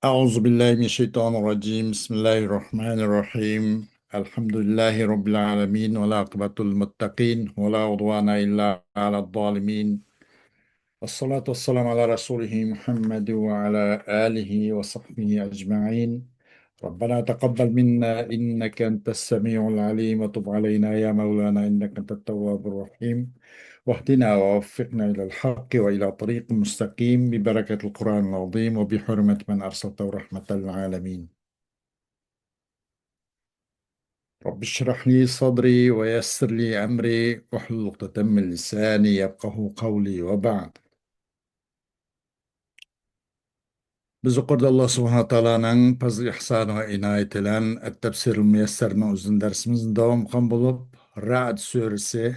أعوذ بالله من الشيطان الرجيم. بسم الله الرحمن الرحيم. الحمد لله رب العالمين، ولا عقبة المتقين، ولا عدوان إلا على الظالمين. والصلاة والسلام على رسوله محمد وعلى آله وصحبه أجمعين. ربنا تقبل منا إنك أنت السميع العليم، وتب علينا يا مولانا إنك أنت التواب الرحيم. واهدنا ووفقنا إلى الحق وإلى طريق مستقيم ببركة القرآن العظيم وبحرمة من أرسلته رحمة للعالمين. رب اشرح لي صدري ويسر لي أمري واحلل عقدة من لساني يفقه قولي. وبعد. Biz okurda Allah subhanahu wa ta'ala'nın fazl ihsanı ve inayet ilen et-tefsirul müyesserine uzun dersimizin devam kan bulup Ra'd suresi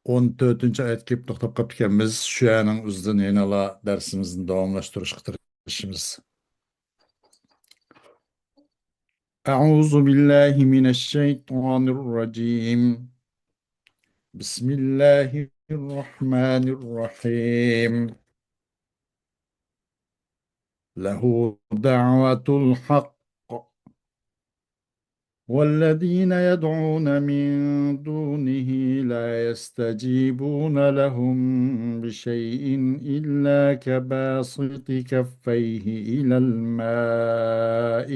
14. ayet kelip to'xtab qolib ekanmiz. Shu ayning o'zidan yana darsimizni davomlashtirishga tirishimiz. A'udzu billahi mineşşeytanirracim. Bismillahirrahmanirrahim. Lehu da'vatul hak. والذين يدعون من دونه لا يستجيبون لهم بشيء إلا كباسط كفيه إلى الماء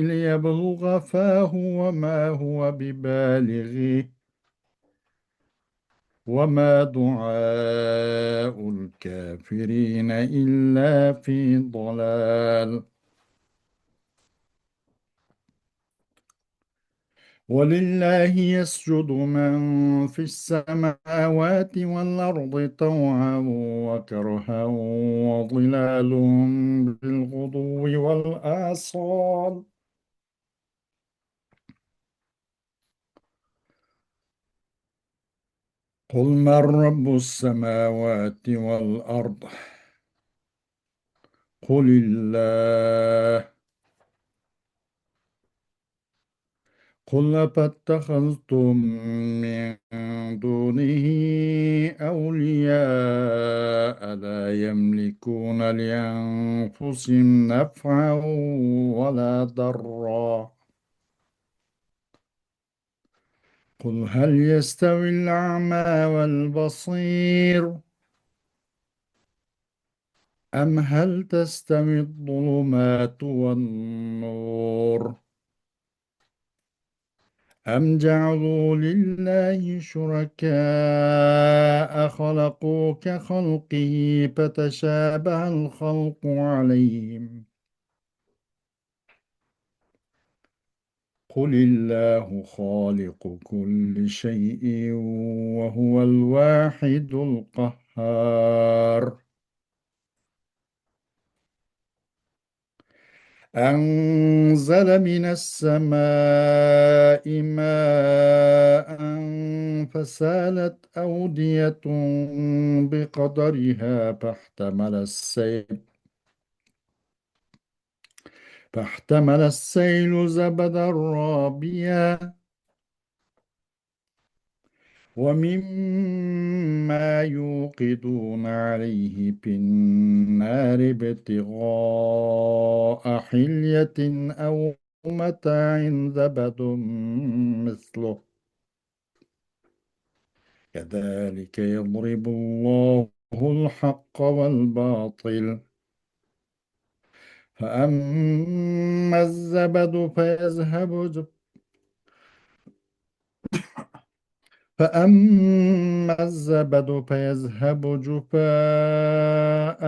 ليبلغ فاه وما هو ببالغه وما دعاء الكافرين إلا في ضلال. ولله يسجد من في السماوات والأرض طوعا وكرها وظلالهم بالغدو والآصال. قل من رب السماوات والأرض؟ قل الله. قل أفاتخذتم من دونه أولياء لا يملكون لأنفسهم نفعا ولا ضرا. قل هل يستوي الأعمى والبصير أم هل تستوي الظلمات والنور أم جعلوا لله شركاء خلقوا كخلقه فتشابه الخلق عليهم. قل الله خالق كل شيء وهو الواحد القهار. أنزل من السماء ماء فسالت أودية بقدرها فاحتمل السيل زبدا رابيا ومما يوقدون عليه في النار ابتغاء حلية أو متاع زبد مثله كذلك يضرب الله الحق والباطل. فأما الزبد فيذهب جفاء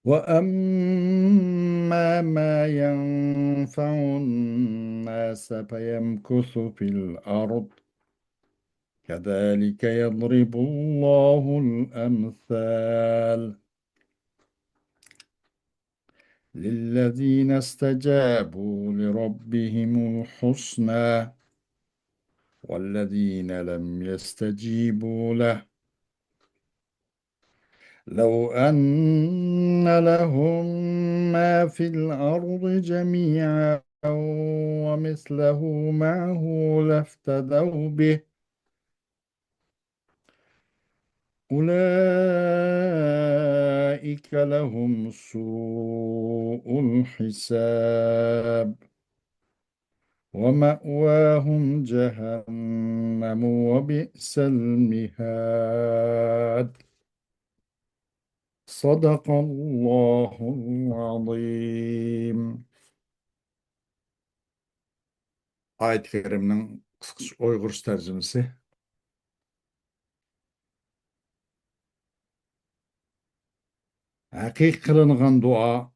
وأما ما ينفع الناس فيمكث في الأرض كذلك يضرب الله الأمثال للذين استجابوا لربهم الحسنى والذين لم يستجيبوا له لو أن لهم ما في الأرض جميعا ومثله معه لافتدوا به أولئك لهم سوء الحساب ومأواهم جهنم وبئس المهاد صدق الله العظيم. Ayet-i Kerim'in kısaca Uygur tercümesi. Haqiq kılınan dua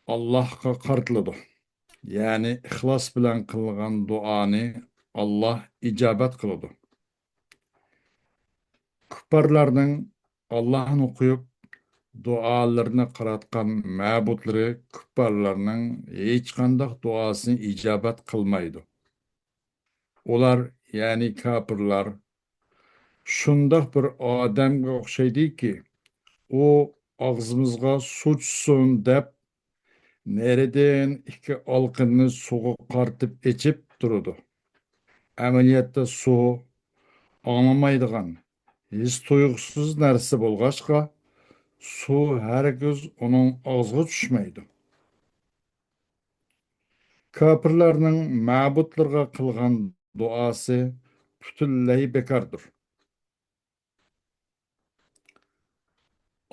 Allah'a kartılıdır. Yani ihlas bilen kılgan duanı Allah icabet kılıdı. Küpparlarının Allah'ın okuyup dualarını qaratqan ma'budları küpparlarının hiç qandaq duasını icabet kılmaydı. Ular yani kapırlar şundaq bir adamga o'xshaydi ki, u og'zimizga suv tushsin deb neridan ikki olqinni suvga qartib ichib turadi. Amaliyotda suv anglamaydigan, his tuyg'usiz narsa bo'lg'achqa, suv hargiz uning og'ziga tushmaydi. Kafirlarning ma'budlarga qilgan duosi butunlay bekordir.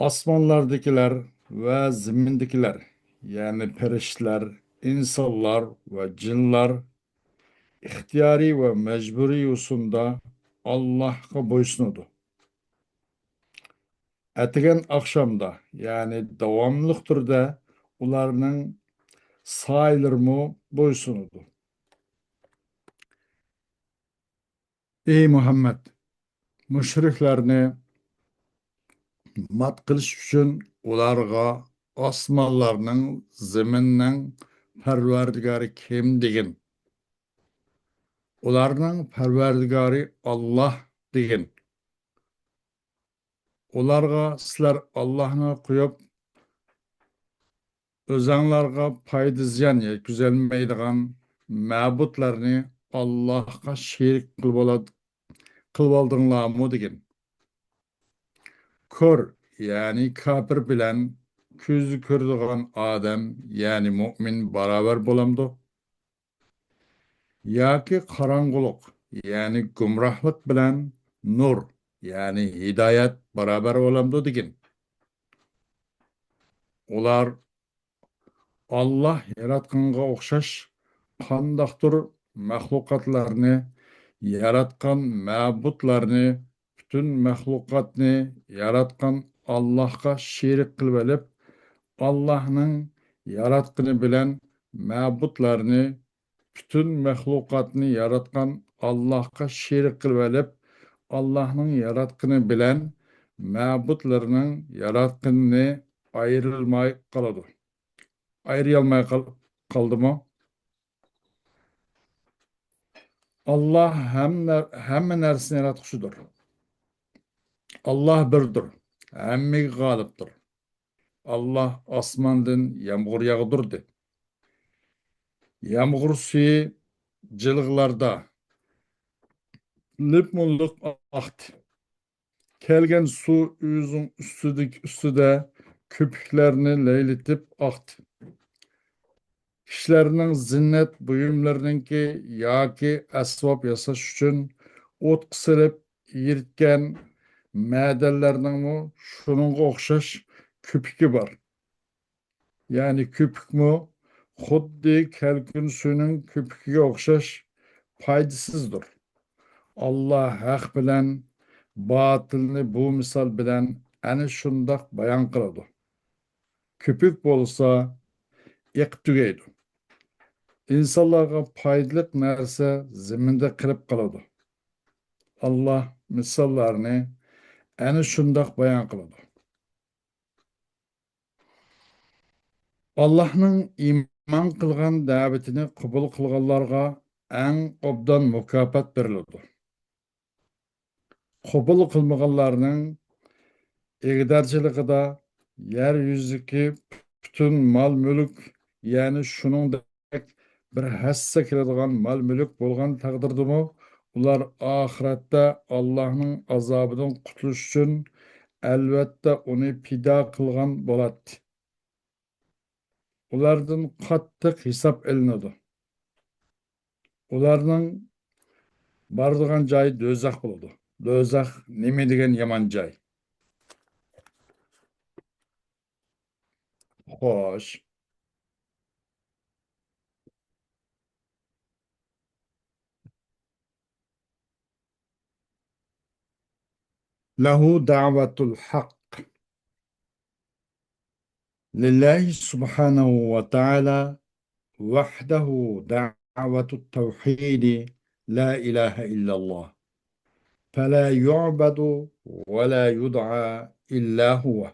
Osmonlardagilar va zimindagilar, ya'ni farishtalar, insonlar va jinlar ixtiyoriy va majburiy usulda Allohga bo'ysunadi. Atigan oqshomda, ya'ni davomli turda ularning soylarimi bo'ysunadi. Ey Muhammad, mushriklarni mat qilish uchun ularga osmonlarning, zaminning parvardigori kim degin. Ularning parvardigori Alloh degin. Ularga sizlar Allohni qo'yib, o'zinglarga foyda ziyon yetkazolmaydigan ma'budlarni Allohga sherik qilib oldinglarmi degin. Ko'r, ya'ni kafir bilan ko'zi ko'radigan odam, ya'ni mu'min barobar bo'lamdi. Yoki qorong'ulik, ya'ni gumrohlik bilan nur, ya'ni hidoyat barobar bo'lamdi degin. Ular Allah yaratqanga o'xshash qandaqdir mahluqotlarni yaratgan ma'budlarni, butun mahluqotni yaratgan Allohga sherik qilib olib, Allohning yaratqini bilan ma'budlarni, butun mahluqotni yaratgan Allohga sherik qilib olib, Allohning yaratqini bilan ma'budlarning yaratqinini ayrilmay qoladi. Ayrılmay kaldı mı? Allah hem nersini yaratmışıdır. Allah birdir. Hemme galiptir. Allah asmandan yağmur yağdırdı. Yağmur suyu cılglarda lipmulluk aktı. Kelgen su yüzün üstüde köpüklerini leyletip aktı. Kişilerinin zinnet buyumlarınki yoki asbob yasash uchun o't qisirib yirtgan ma'danlarning shuningga o'xshash ko'pigi bor. Ya'ni ko'pikmi xuddi kalkun suyuning ko'pigiga o'xshash foydasizdir. Alloh haq bilan botilni bu misol bilan ana shundoq bayon qiladi. Ko'pik bo'lsa eqib tugaydi. İnsanlarga foydali narsa zaminda qilib qoladi. Allah misollarni ana shundoq bayon qiladi. Allohning iymon qilgan da'vatini qabul qilganlarga eng obdan mukofot beriladi. Qabul qilmaganlarning egdarchiligida yer yuzidagi butun mol mulk, ya'ni bir hassa kiradigan mal mulk bo'lgan taqdirdimi, ular oxiratda Allohning azobidan qutulish uchun albatta uni pido qilgan bo'ladi. Ulardan qattiq hisob ilinadi. Ularning boradigan joyi do'zax bo'ladi. Do'zax nima degan yomon joy? Xo'sh, lahu da'vatul haqq. Lillahi subhanahu wa ta'ala وحده دعوة التوحيد لا إله إلا الله فلا يعبد ولا يدعى إلا هو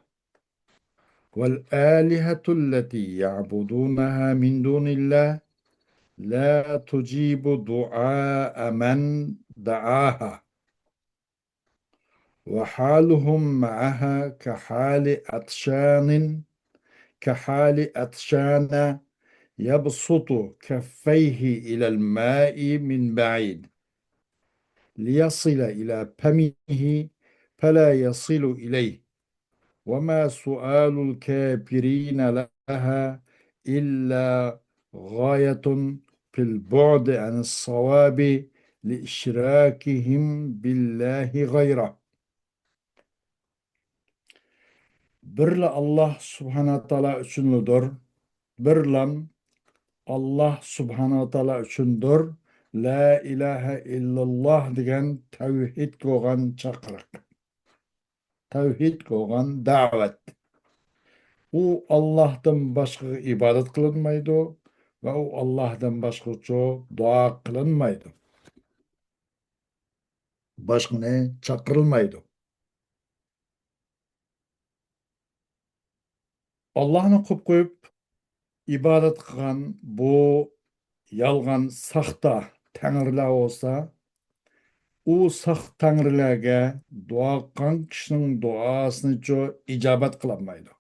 والآلهة التي يعبدونها من دون الله لا تجيب دعاء من دعاها وحالهم معها كحال أطشان يبسط كفيه إلى الماء من بعيد ليصل إلى فمه فلا يصل إليه وما سؤال الكافرين لها إلا غاية في البعد عن الصواب لإشراكهم بالله غيره. برل الله سبحانه وتعالى üçünlüdür. Birlan Allah subhanahu wa ta'ala üçündür. La ilahe illallah degan tavhid ko'gan chaqiriq. Tavhid ko'gan da'vat. U Allohdan boshqa ibodat qilinmaydi va u Allohdan boshqacha duo qilinmaydi. Boshqani chaqirilmaydi. Allohni qo'yib qo'yib ibodat qilgan bu yolg'on saxta tangrilar bo'lsa, u saxt tangrilarga duo qilgan kishining duosini ijobat qilolmaydi.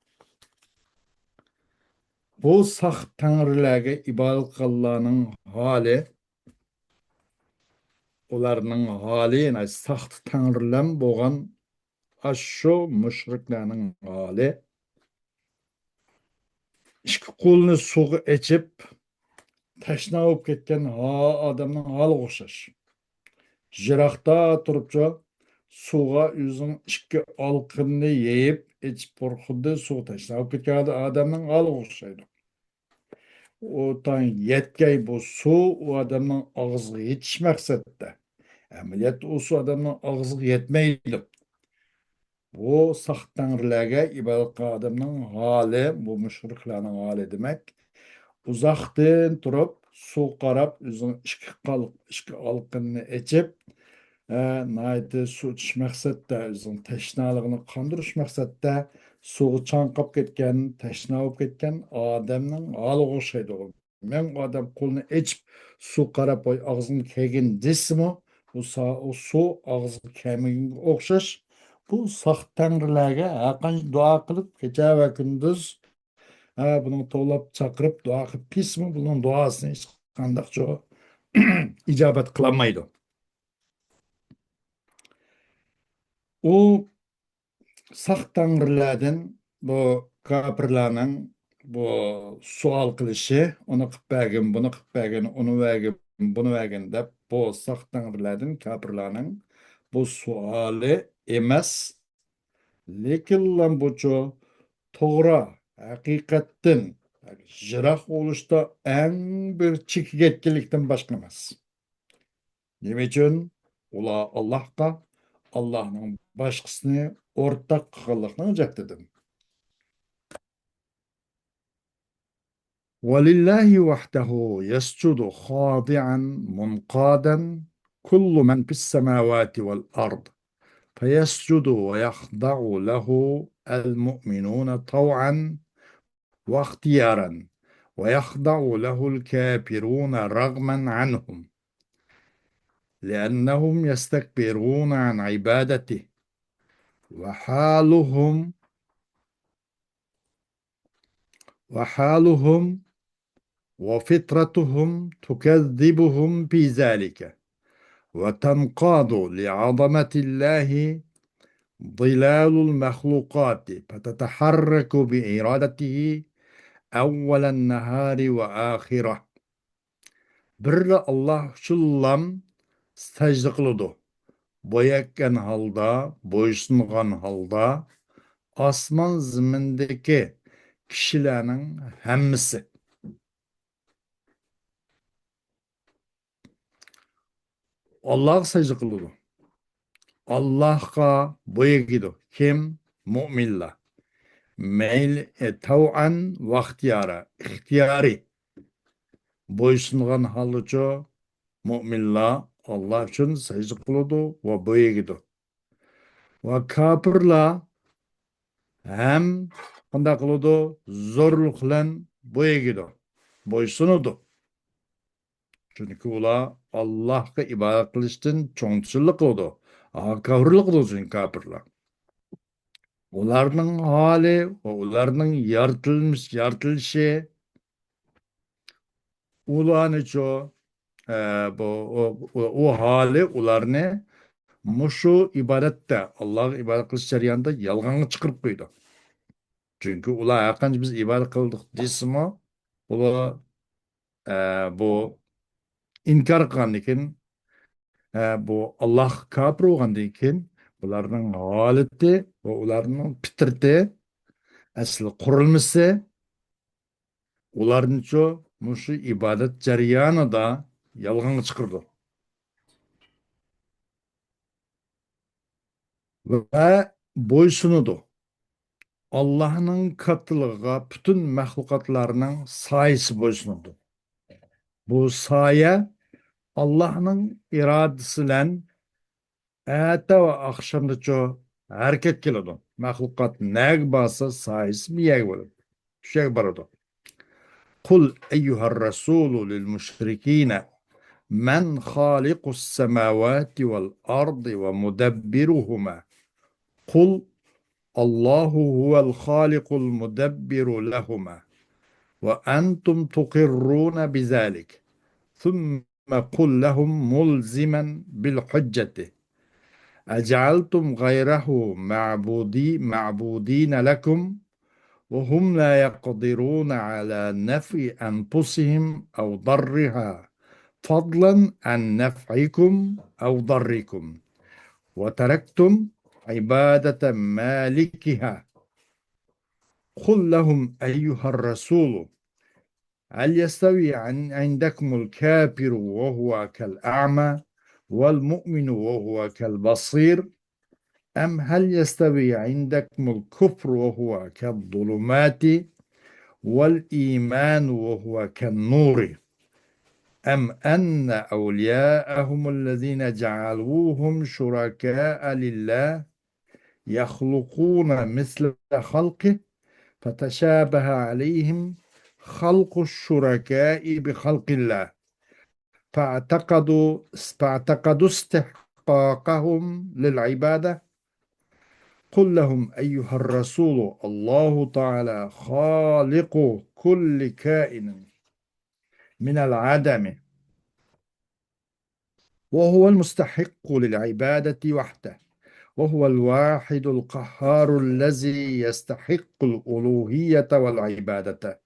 Bu saxt tangrilarga ibodat qilganlarning holi, ularning holi, yani saxt tangrilar bo'lgan shu mushriklarning holi, ikki qo'lni suvga ichib tashna bo'lib ketgan odamning holiga o'xshash. Jiroqda turibcha suvga o'zining ikki olqinni yeyib ichib xuddi suv tashna bo'lib ketgan odamning holiga o'xshaydi. O tang yetkay bu suv u odamning og'ziga yetish maqsadda. Amaliyotda u suv odamning og'ziga yetmaydi. Bu saxt tangrilarga ibodat qilgan odamning holi, bu mushriklarning holi demak. Uzoqdan turib suv qarab o'zining ikki olqinni ichib suv ichish maqsadda o'zining tashnaligini qondirish maqsadda suvga chanqab ketgan, tashna bo'lib ketgan odamning holiga o'xshaydi. Men odam qo'lni ichib suv qarab og'zini kegin desimi, u suv og'ziga kelmaganga o'xshash. Bu saxt tangrilarga har qancha duo qilib kecha va kunduz buni to'lab chaqirib duo qilib kesmi, buning duosini hech qanday ijobat qilolmaydi. U saxt tangrilardan bu kofirlarning bu savol qilishi, uni qilib bergin, buni qilib bergin, uni bergin, buni bergin deb bu saxt tangrilardan kofirlarning bu savoli emas, lekin bu to'g'ri haqiqatdan jiroq bo'lishda eng bir chekiga yetganlikdan boshqa emas. Nima uchun? Ular Allohga Allohning boshqasini o'rtaq qilganlikni hujjatidir. ولله وحده يسجد خاضعا منقادا كل من في السماوات والأرض فيسجد ويخضع له المؤمنون طوعا واختيارا ويخضع له الكافرون رغما عنهم لأنهم يستكبرون عن عبادته وحالهم وفطرتهم تكذبهم في ذلك وتنقاد لعظمة الله ظلال المخلوقات فتتحرك بإرادته أول النهار وآخره. Bir Allah şullam secde kılıdı. Boyakkan halda, boysungan halda asman zimindeki kişilerin hemmisi Allah'a secde kılıdı. Allah'a boyagidu. Kim? Müminler. Meyl tav'an ve ihtiyara. İhtiyari. Boysungan halıcı müminler Allah için secde kılıdı ve boyagidu. Ve kafirler hem qanday qiladi? Zo'rlik bilan bo'yagidi, bo'ysunadi. Chunki ular Allohga ibodat qilishdan cho'ngchillik qiladi. Kofirlik qiladi kofirlar. Ularning holi va ularning yaratilishi ularnicho bu u holi ularni mushu ibodatda Allohga ibodat qilish jarayonida yolg'onga chiqarib qo'ydi. Çünkü ular haqqancha biz ibodat qildik deysimi, ular bu inkar qilgandan keyin bu Alloh kafir bo'lgandan keyin ularning holati va ularning fitrati asli qurilmasi ularnicho mushu ibodat jarayonida yolg'onga chiqirdi va bo'ysunudi. Allah'ın katılığına bütün mahlukatlarının sayısı bo'ysunudi. Bu saye Allah'ın iradesiyle ata va oqshomgacha harakat qiladi. Maxluqot nag bo'lsa, sayisi miyag bo'ladi. Shu yerga boradi. Qul ayyuhar rasulu lil mushrikina man xaliqus samawati val ardi va mudabbiruhuma. Qul Allahu huval xaliqul mudabbiru lahuma va antum tuqirruna bizalik. ثم قل لهم ملزما بالحجة أجعلتم غيره معبودين لكم وهم لا يقدرون على نفع أنفسهم أو ضرها فضلا عن نفعكم أو ضركم وتركتم عبادة مالكها. قل لهم أيها الرسول هل يستوي عندكم الكافر وهو كالأعمى والمؤمن وهو كالبصير أم هل يستوي عندكم الكفر وهو كالظلمات والإيمان وهو كالنور أم أن أولياءهم الذين جعلوهم شركاء لله يخلقون مثل خلقه فتشابه عليهم خلق الشركاء بخلق الله فاعتقدوا استحقاقهم للعبادة. قل لهم أيها الرسول الله تعالى خالق كل كائن من العدم وهو المستحق للعبادة وحده وهو الواحد القهار الذي يستحق الألوهية والعبادة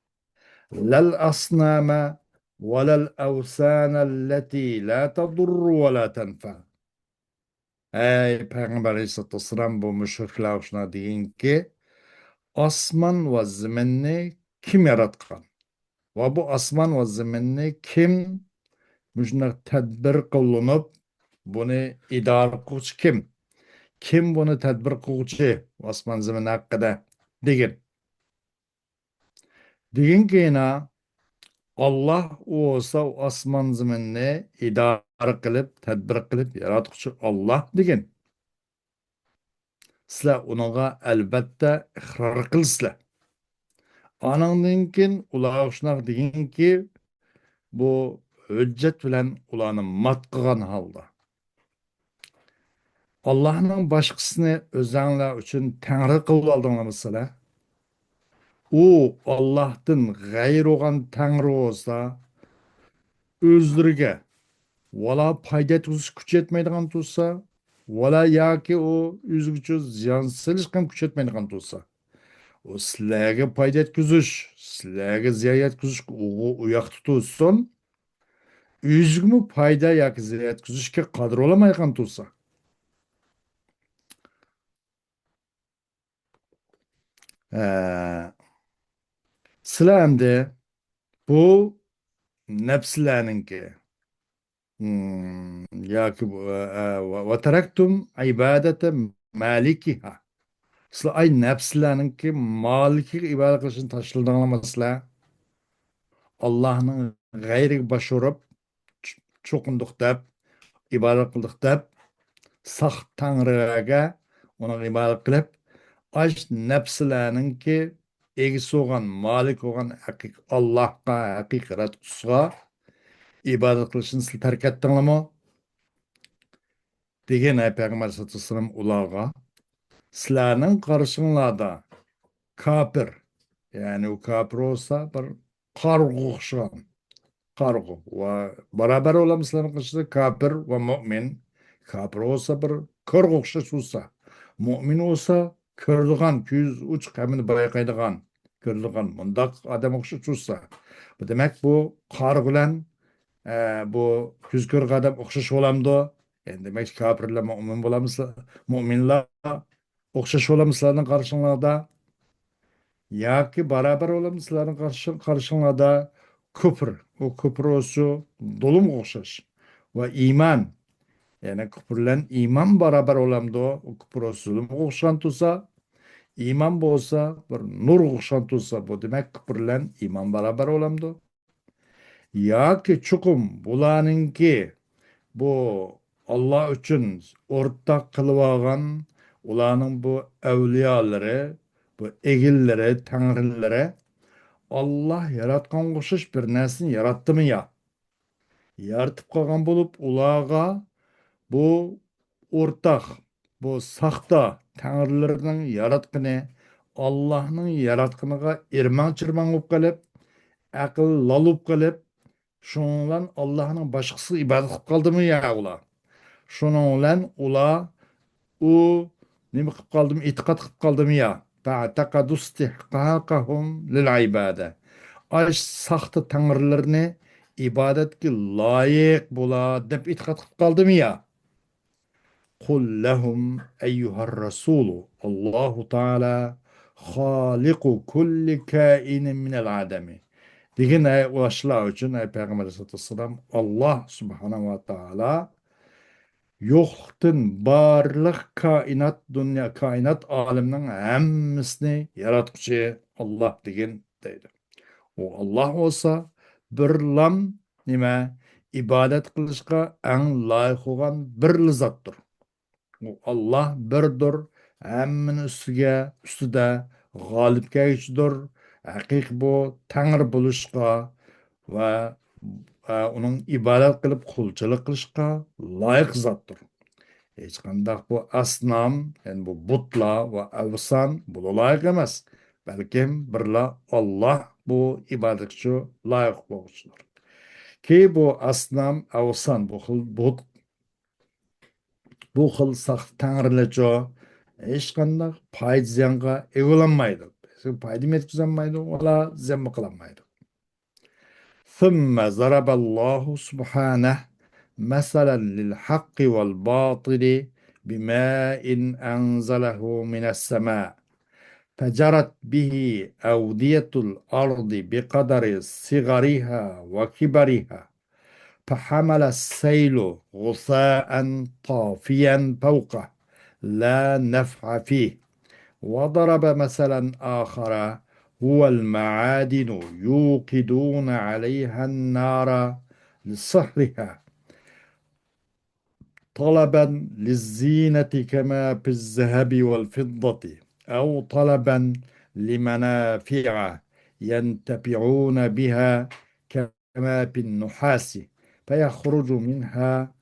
لا الأصنام ولا الأوثان التي لا تضر ولا تنفع. Ey Peygamber Aleyhisselam bu müşrikler şuna deyin ki osmon va zaminni kim yaratgan va bu osmon va zaminni kim shunday tadbir qilinib buni idora qiluvchi kim buni tadbir qiluvchi osmon zamin haqida degan keyin Alloh u bo'lsa osmon zaminni idora qilib tadbir qilib yaratuvchi Alloh degan. Sizlar uninga albatta iqror qilsizlar. Anandan keyin ular shunaqa deganki bu hujjat bilan ularni mat qilgan holda Allohning boshqasini o'zinglar uchun tangri qilib oldinglar sizlar. u Allohdan g'ayr bo'lgan tangri bo'lsa, o'zlariga vala foyda yetkazib kuch yetmaydigan bo'lsa, vala yoki u o'zgacha ziyon silish ham kuch yetmaydigan bo'lsa, u sizlarga foyda yetkazish, sizlarga ziyon yetkazish u yoqda tursin, o'zigami foyda yoki ziyon yetkazishga qodir olamaydigan bo'lsa, sizlar endi bu nafslarninki yoki va taraktum ibadata malikiha. Sizlar ay nafslarninki malikiga ibodat qilishni tashladinglarmi? Allohning g'ayriga bosh urib, cho'qindiq deb, ibodat qildik deb, saq tangriga uni ibodat qilib, ash nafslarninki egisi bo'lgan, malik bo'lgan Allohga, haqiqatga ibodat qilishni siz tark etdinglarmi? Degan Payg'ambar sollallohu alayhi vasallam ularga sizlarning qarshinglarda kafir, ya'ni u kafir bo'lsa bir qarg'a o'xshagan qarg'u va barobar olamizlarning qarshısida kafir va mo'min. Kafir olsa bir ko'rga o'xshash bo'lsa, mo'min olsa ko'rdigan, ko'z uch qamini bayqaydigan, ko'rdigan mundoq odam o'xshash bo'lsa, bu demak bu qor bilan bu ko'z ko'rgan odam o'xshash bo'lamdi. Endi demak kofirlar mo'min bo'lamizlar, mo'minlar o'xshash bo'lamizlarning qarshinglarda yoki barobar bo'lamizlarning qarshinglarda kufr, o kufr o'sha do'lim o'xshash va iymon, ya'ni kufr bilan iymon barobar bo'lamdi. O kufr zulm o'xshagan tursa, iymon bo'lsa bir nur o'xshagan tursa, bu demak kufr bilan iymon barobar bo'lamdi. Yoki chuqum bularninki bu Alloh uchun o'rtaq qilib olgan ularning bu avliyolari, bu egillari, tangrilari Allah yaratgan o'xshash bir narsani yaratdimi ya? Yaratib qolgan bo'lib, ularga bu o'rtaq, bu saxta tangrilarning yaratqini Allohning yaratqiniga irmang-chirmang bo'lib qolib, aql lol bo'lib qolib, shundan Allohning boshqasiga ibodat qilib qoldimi ya ular? Shuning bilan ular u nima qilib qoldimi? E'tiqod qilib qoldimi ya? Ta'taqadu istihqaqahum lil ibada. Ay saxta tangrilarni ibodatga loyiq bo'ladi deb e'tiqod qilib qoldimi ya? Qul lahum ayyuhar rasulu Allohu taala xoliqu kulli kainin minal adami. Degan oshlar uchun Payg'ambar sollallohu alayhi vasallam Alloh subhanahu va taolo yo'qlikdan barliq koinot, dunyo koinot olamning hammasini yaratuvchi Alloh degan deydi. O Allah olsa birlam nima ibodat qilishga eng loyiq bo'lgan bir zotdir. U Allah birdir, hammani ustida g'olib kelguchidir. Haqiqiy bu Tangri bo'lishga va uning ibodat qilib qulchilik qilishga loyiq zotdir. Hech qanday bu asnam, yani bu butlar va avsan bu loyiq emas. Balkim birla Alloh bu ibodatga loyiq bo'luvchidir. Ki bu asnam, avsan bu xil but, bu xil saxt tangrilarcha hech qanday foyda ziyonga egolanmaydi. Foyda yetkazolmaydi, ular ziyon qilolmaydi. ثم ضرب الله سبحانه مثلا للحق والباطل بماء أنزله من السماء فجرت به أودية الأرض بقدر صغرها وكبرها فحمل السيل غثاء طافيا فوقه لا نفع فيه. وضرب مثلا آخر هو المعادن يوقدون عليها النار لصهرها طلبا للزينة كما في الذهب والفضة أو طلبا لمنافع ينتفعون بها كما في النحاس فيخرج منها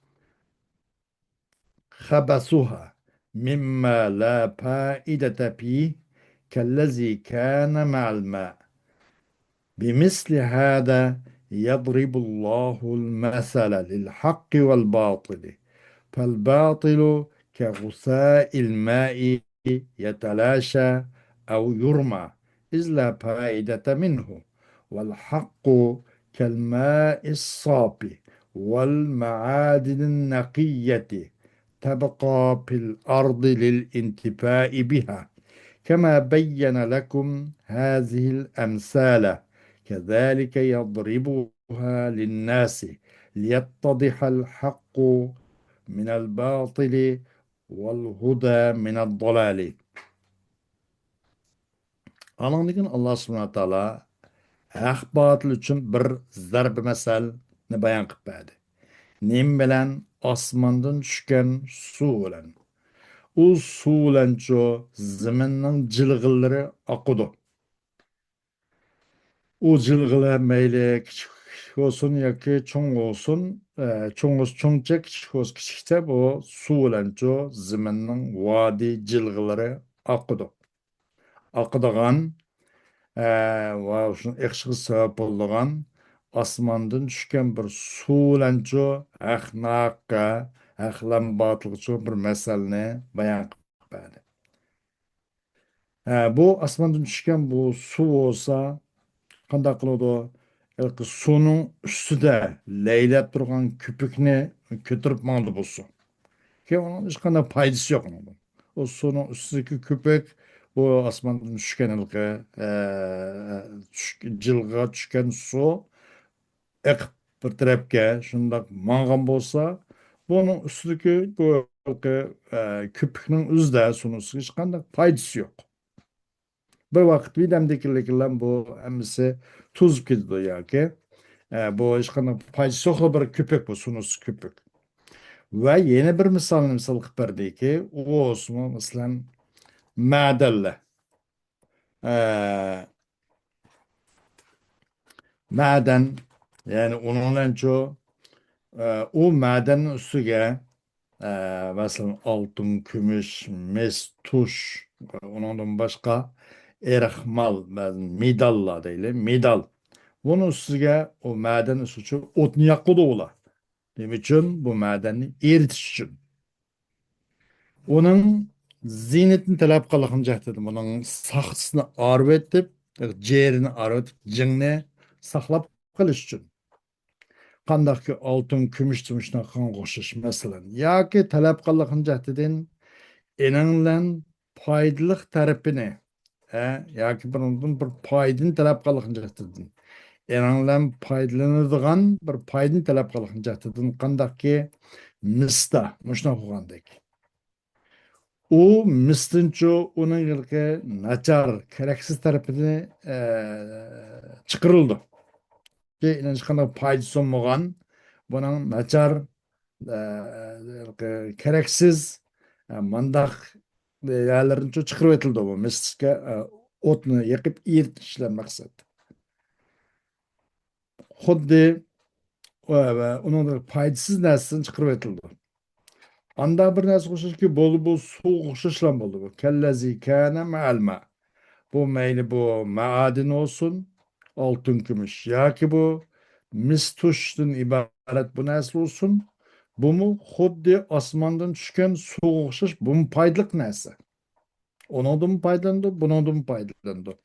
خبثها مما لا فائدة فيه كالذي كان مع الماء بمثل هذا يضرب الله المثل للحق والباطل فالباطل كغثاء الماء يتلاشى أو يرمى إذ لا فائدة منه والحق كالماء الصافي والمعادن النقية تبقى في الأرض للانتفاع بها كما بين لكم هذه الأمثال كذلك يضربها للناس ليتضح الحق من الباطل والهدى من الضلال. Anladın Allah subhanahu taala haq batıl üçün bir zarb meselni bayan qıp berdi. Nim bilen osmondan tushgan suv bilan. U suv bilan cho zaminning jilg'illari oqidi. O jilg'ilar mayli kichik olsun yoki cho'ng olsun, cho'ng olsa cho'ngcha, kichik olsa kichikcha bu suv bilan cho zaminning vodiy jilg'ilari oqidi. Oqidigan va shuni eqishga sabab bo'lgan osmondan tushgan bir suv bilan cho haqqa, haqlan botilga bir masalani bayon qilib berdi. Bu osmondan tushgan bu suv bo'lsa qanday qiladi? Suvning ustida laylab turgan ko'pikni ko'tarib mangdi bu suv. Onun hech qanday foydasi yo'q. O suvning ustidagi ko'pik bu osmondan tushgan jilg'a tushgan suv eqib bir tarafga shundoq mang'an bo'lsa, buning ustidagi bu ko'pikning o'zida suvning ustiga hech qanday foydasi yo'q. Bir vaqt vidamdagilar bu hammasi to'zib ketadi yoki bu hech qanday foydasi yo'q bir ko'pik bu suvning usti ko'pik. Va yana bir misolni misol qilib berdiki, u o'smi masalan ma'danlar. Ma'dan yani onun çoğu o madanın ustiga masalan oltin, kumush, mis, tush, undan boshqa erxmal, medallar deyli, medal. Bunun ustiga o madan ustiga o'tni yoqadi ular. Nima uchun? Bu madanni eritish uchun. Onun ziynetini talab qilgan jahdida buning saxsini arib etib, jerini arib etib, jingni saqlab qilish uchun. Qandaqki oltin, kumush, tumushdan qonga o'xshash masalan, yoki talab qilgan jahdidan eninglan foydali tarafini, yoki bundan bir foydani talab qilgan jahdidan eninglan foydalanadigan bir foydani talab qilgan jahdidan qandaqki misda, mushuna qilgandek. O mistincho onun yılki naçar, gereksiz tarafını çıkarıldı. Ki inanç kadar faydası olmayan bunun naçar, gereksiz, mandak yerlerin çok çıkarıp etildi bu. Mistika otunu yakıp eritişler maksat. Xuddi onun faydasız nesini çıkarıp etildi. Anda bir narsa qo'shish ki bu suv qo'shishlar bo'ldi bu. Kallazi kana ma'al ma. Bu mayli bu ma'adin olsun, oltin kumush yoki bu mis tushdan iborat bu narsa olsun. Bu mu xuddi osmondan tushgan suv o'xshash, bu foydali narsa. Onundan faydalandı, bunundan faydalandı.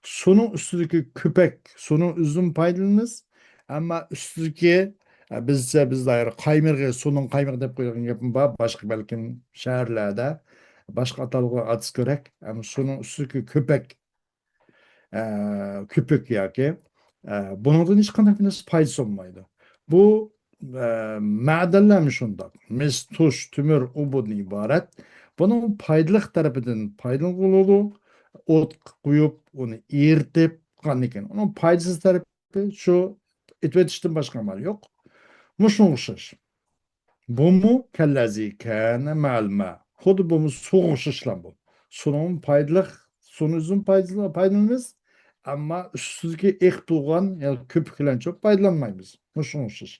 Suyun üstündeki köpek, suyun üzüm faydalanız. Ama üstündeki bizde ayrı kaymırgı, suyun kaymırgı dep koygan gapim var. Başka belki şehirlerde, başka atalığı adı görek. Ama suyun üstündeki köpek, köpük yoki bundan hech qanday foydasi olmaydi. Bu ma'danlar shundoq. Mis, tush, temir, ubuddan iborat. Bunun foydali tarafidan foydalanib bo'ladi. O't qo'yib, uni eritib qilgan ekan. Uning foydasiz tarafi shu aytib o'tishdan boshqa amal yo'q. Mushunga o'xshash. Bumu kallazi kana ma'alma. Xuddi bu suv o'xshashlar bu. Suvning foydali, suvning foydalanamiz, ammo ustiga eqib turgan ko'piklardan çok foydalanmaymiz. Mushunga o'xshash.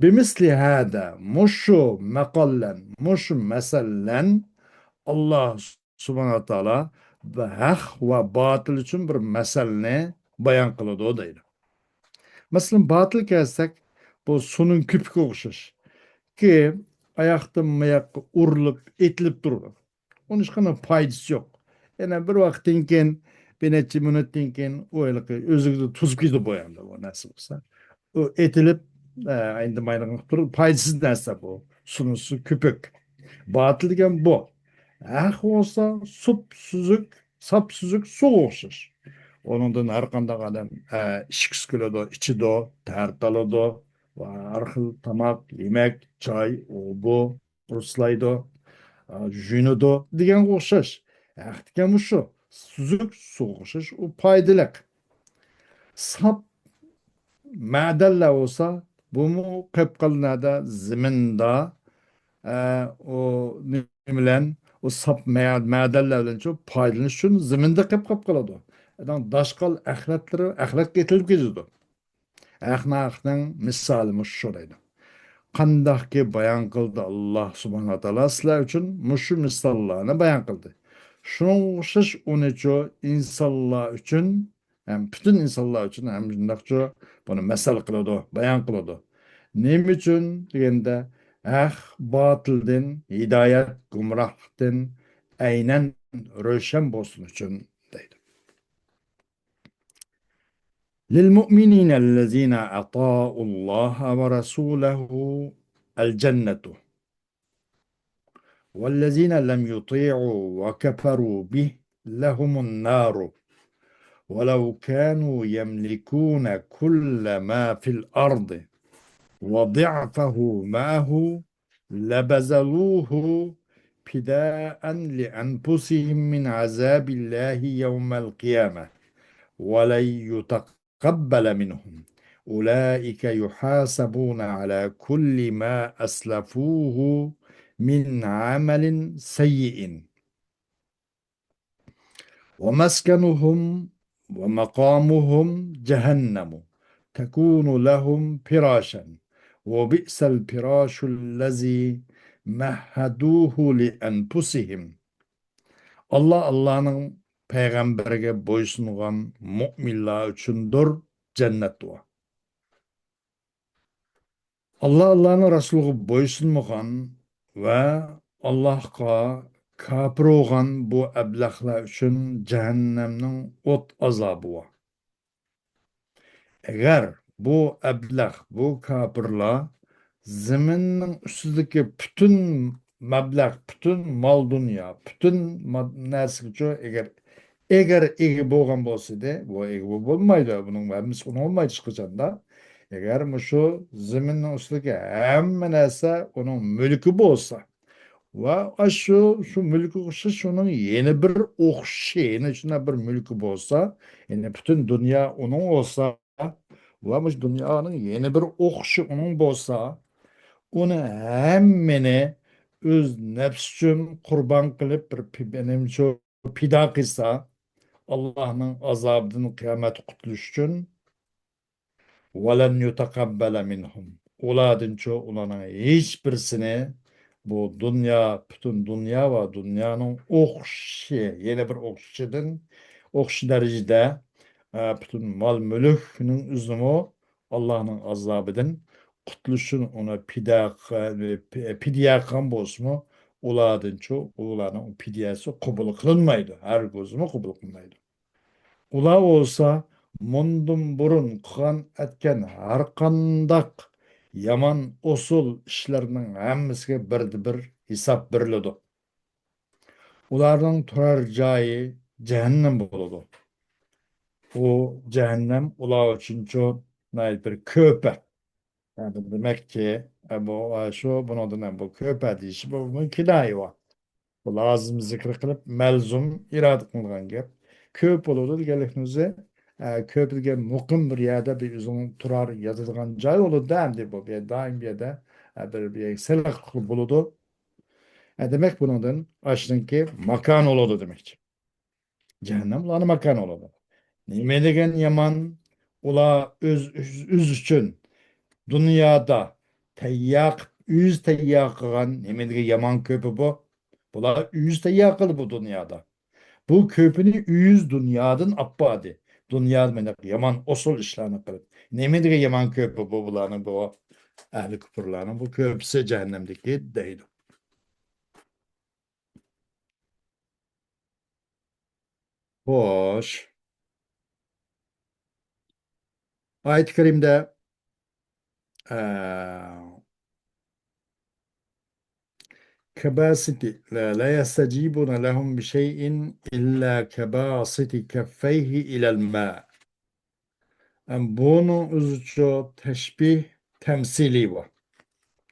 Bimisli hada mushu maqallan mushu masallan Allah subhanahu wa taala ve haq ve batıl için bir meseleni bayan kılıdı o deydi. Mesela batıl kelsek bu sunun küpüge okşaş ki ayaktan mayakka urulup etilip durur. Onun hiç faydası yok. Yani bir vaktin keyin bir neçe minutten keyin o özüngizde tuzguydu boyandı o nasıl olsa. O etilip endi maylanıp durup faydasız narsa bu. Sunusu küpük. Batıl degan bu. Haq olsa sapsuzuk su okşar. Onundan her kandak adam içkisi kilo içi tertaladı, ve her xil tamak, yemek, çay, o bu, ruslaydı, jünudu degan okşaş. Haq degan şu, suzuk su okşaş, o paydılık. Sap ma'dalla olsa, bu mu qepqalnada, ziminda, o ne bilen o sap ma'dalla bilen çok paylanış üçün ziminde qep qaladı. Adam daşqal axlat getilip gidiyordu. Ahnaqның misalimiz şuraydı. Qandaq ki bayan kıldı Allah subhanahu wa ta'ala sizler için muşu misallarını bayan kıldı. Şunun o'xshash uneço insanlar için hem bütün insanlar için hem jundaqço bunu mesel kıldı, bayan kıldı. Neme için degende batıldan, hidayet, gumrahlıktan aynen röşen bolsun için deydi. للمؤمنين الذين أطاعوا الله ورسوله الجنة والذين لم يطيعوا وكفروا به لهم النار ولو كانوا يملكون كل ما في الأرض وضعفه معه لبذلوه فداء لأنفسهم من عذاب الله يوم القيامة ولن يتقبل منهم أولئك يحاسبون على كل ما أسلفوه من عمل سيء ومسكنهم ومقامهم جهنم تكون لهم فراشا وبئس الفراش الذي مهدوه لأنفسهم. Allah'ın peygamberge boysungan müminler üçündür cennet var. Allah'ın Resulü boysunmagan ve Allah'a kafir olan bu ablahlar üçün cehennemnin ot azabı var. Eğer bu ablah, bu kafirler zeminin üstündeki bütün meblag, bütün mal dünya, bütün nersi eğer egi bolgan bolsa da, bu egi bolmaydı, bunun hemisi olmaydı çıkacağında. Eğer şu zeminin üstündeki hemen narsa onun mülkü bolsa, ve şu mülkü olsa şunun yeni bir okşayını, şuna bir mülkü bolsa, yani bütün dünya onun olsa, ve dünyanın yeni bir okşu onun bolsa, onu hemmeni öz nefs üçün kurban kılıp bir benim çok pida kılsa, Allah'ın azabının kıyamet kutluş üçün وَلَنْ يُتَقَبَّلَ مِنْهُمْ Oladın çoğu ulanın hiçbirisini bu dünya, bütün dünya ve dünyanın okşu, yeni bir okşudun, okşu derecede bütün mal mülkünün üzümü Allah'ın azabıdın kutlusun ona pidye kan bozmu oladın çoğu olanın pidyesi kabul kılınmaydı. Her gözümü kabul kılınmaydı. Ula olsa mundum burun kılan etken her kandak yaman usul işlerinin hemmisiga bir hesap beriladi. Ularning turar joyi cehennem bo'ladi. O cehennem ular uchun bir köpek. Yani demek ki bu şu bunun bu köpek deyişi bu kinaye var. Bu lazım zikr kılıp melzum irad kılgan gap. Köp olur geliknize köp degan muqim bir yerde bir uzun turar yatadigan joy olur da bu bir daim bir yerde bir selak buludu. Demek bunun aşınki makan olur demek. Cehennem ulanı makan olur. Nime degen yaman ula öz üçün dünyada yüz teyyak kılgan nime degen yaman köpü bu. Bular yüz teyyak kıldı bu dünyada. Bu köpünü üyüz dünyadan abbadi. Dünya mene yaman osul işlerini kılıp. Nemedige yaman köpü bu bulanın bu ehli küpürlerin bu köpüsü cehennemdeki deydi. Hoş. Ayet-i Kerim'de eee kebasiti la yestecibuna lehum bi şeyin illa kebasiti keffeyhi ilel ma. Bunun üzücü teşbih temsili var.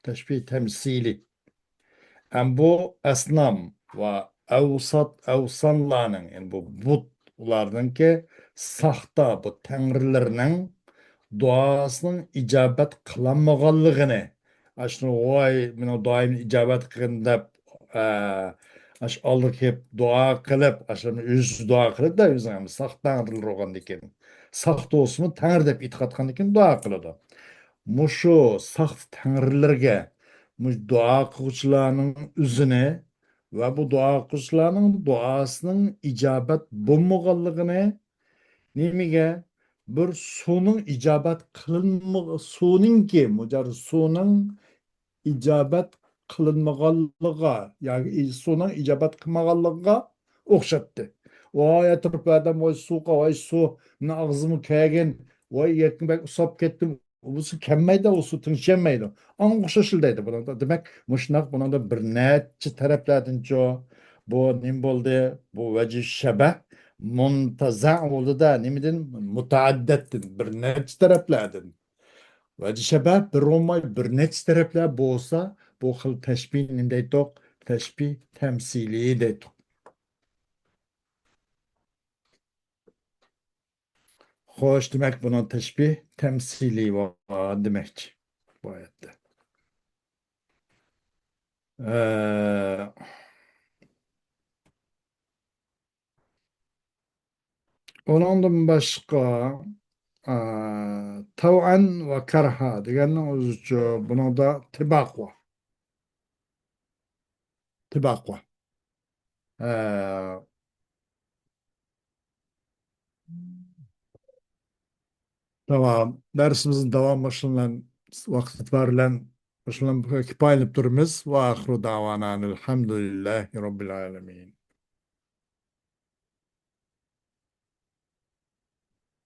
Teşbih temsili. Bu esnam ve evsanlarının yani bu butlarınki sahta bu tanrılarının duasının icabet kılanmaganlığını aşkına vay mino daim icabet kılın dep aş aldık hep dua kılıp aşkına yüz dua kılıp da yüzüne sahta tanrılar olan diken sahta olsun tanrı dep itikat kılın diken dua kılıdı. Muşu saht tanrılarga muş dua kılgıçlarının üzüne ve bu dua kılgıçlarının duasının icabet bulmaganlığını Nimige bir sunun icabet kılınma sunun ki mucar sunun icabet kılınmaganlığa yani sunun icabet kılmaganlığa okşattı. Vay yatırıp adam vay su vay su ne ağzımı kaygen vay yakın bek usap kettim. Bu su kemmeydi o su tınşemmeydi. An okşaşıldaydı buna da. Demek muşnak buna da bir netçi taraflardan jo bu nim boldu bu vecih şebeh muntaza oldu da nimidin mutaaddettin bir netçi taraflardan. Vecih şebeh bir olmay bir netçi taraflar bolsa bu xil teşbih nimdeydik teşbih temsili deydik. Hoş demek bunun teşbih temsili var demek bu ayette. Ee, Ondan başka tav'an ve karha deganning o'zicha buni da tibaq var. Tibaq var. Ee, Tamam. Dersimizin devamı şundan vakit verilen şundan kipaynıp durumuz. Ve ahru davanan elhamdülillahi rabbil alemin.